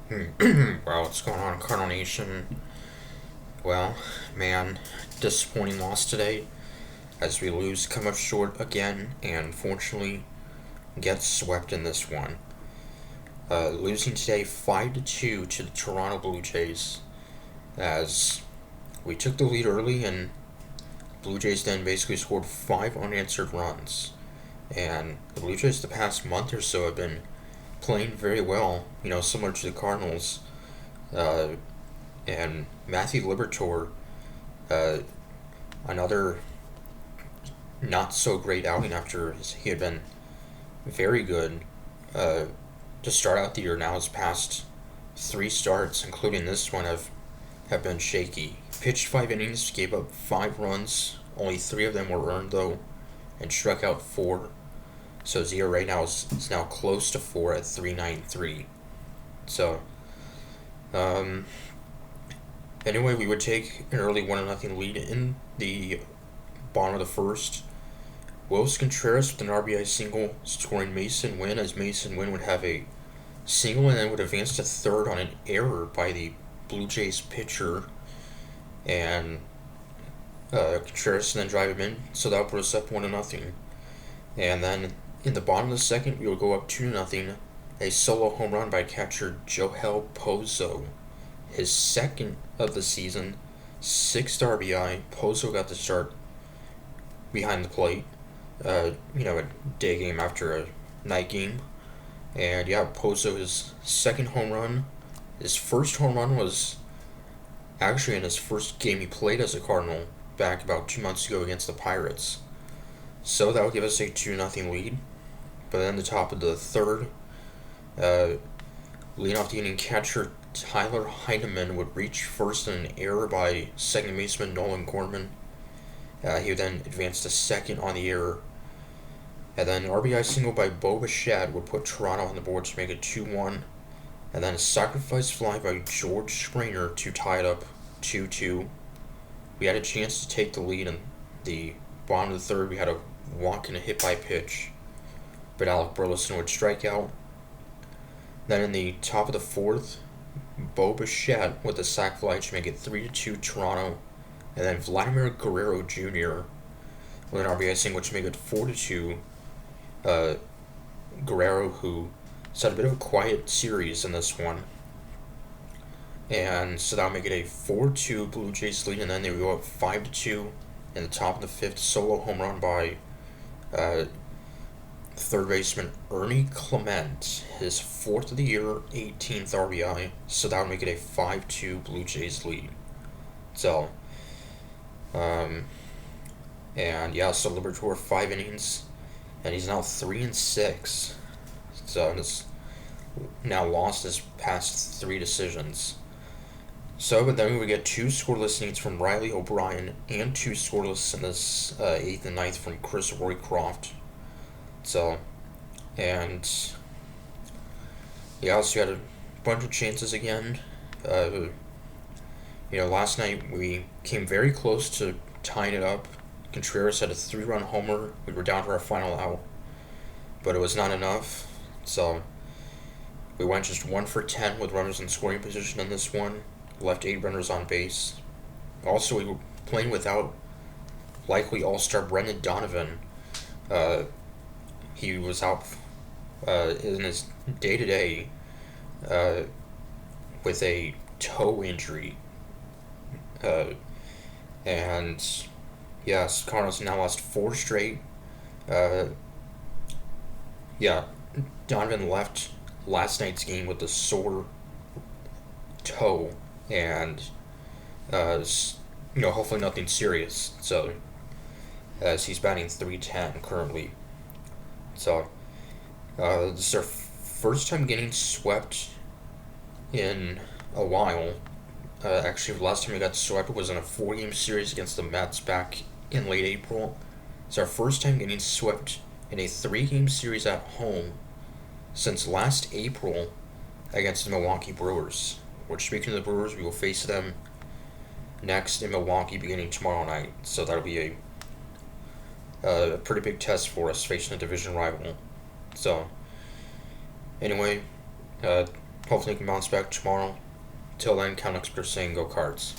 Well, what's going on, Cardinal Nation? Well, man, disappointing loss today as we lose, come up short again, and fortunately get swept in this one. Losing today 5-2 to the Toronto Blue Jays as we took the lead early, and Blue Jays then basically scored 5 unanswered runs. And the Blue Jays the past month or so have been playing very well, similar to the Cardinals. Uh, and Matthew Liberatore, uh, another not so great outing after he had been very good to start out the year. Now his past 3 starts, including this one, have been shaky. Pitched 5 innings, gave up 5 runs. Only 3 of them were earned though, and struck out 4. So his ERA now is now close to 4 at 3.93. So, um, anyway, we would take an early 1-0 lead in the bottom of the first. Willis Contreras with an RBI single, scoring Mason Wynn, as Mason Wynn would have a single and then would advance to third on an error by the Blue Jays pitcher, and Contreras then drive him in, so that would put us up 1-0. And then in the bottom of the second, we would go up 2-0. A solo home run by catcher Joel Pozo, his second of the season, 6th RBI. Pozo got the start behind the plate. A day game after a night game. And yeah, Pozo, his second home run. His first home run was actually in his first game he played as a Cardinal back about 2 months ago against the Pirates. So that would give us a 2-0 lead. But then the top of the third, leading off the inning catcher Tyler Heineman would reach first in an error by second baseman Nolan Gorman. He would then advance to second on the error. And then an RBI single by Bo Bichette would put Toronto on the board to make it 2-1. And then a sacrifice fly by George Springer to tie it up 2-2. We had a chance to take the lead in the bottom of the third. We had a walk and a hit by pitch, but Alec Burleson would strike out. Then in the top of the fourth, Bo Bichette with a sac fly to make it 3-2 Toronto. And then Vladimir Guerrero Jr. with an RBI single to make it 4-2. Guerrero, who had a bit of a quiet series in this one. And so that'll make it a 4-2 Blue Jays lead, and then they would go up 5-2 in the top of the fifth. Solo home run by third baseman Ernie Clement, his 4th of the year, 18th RBI. So that would make it a 5-2 Blue Jays lead. So, and yeah, so Liberatore 5 innings, and he's now 3-6. So he's now lost his past 3 decisions. So, but then we would get 2 scoreless innings from Riley O'Brien and 2 scoreless in this 8th and 9th from Chris Roycroft. So, and yeah, so we had a bunch of chances again. Last night we came very close to tying it up. Contreras had a 3-run homer. We were down to our final out, but it was not enough. So we went just 1 for 10 with runners in scoring position in this one. Left 8 runners on base. Also, we were playing without likely all-star Brendan Donovan. He was out in his day-to-day with a toe injury. And yes, Cardinals now lost 4 straight. Donovan left last night's game with a sore toe, and hopefully nothing serious. So, as he's batting 310 currently. So, this is our first time getting swept in a while. Actually, the last time we got swept was in a 4-game series against the Mets back in late April. It's our first time getting swept in a 3-game series at home since last April against the Milwaukee Brewers. Which, speaking of the Brewers, we will face them next in Milwaukee beginning tomorrow night. So that'll be a pretty big test for us facing a division rival. So, anyway, Hopefully, we can bounce back tomorrow. Till then, count X per saying go Cards.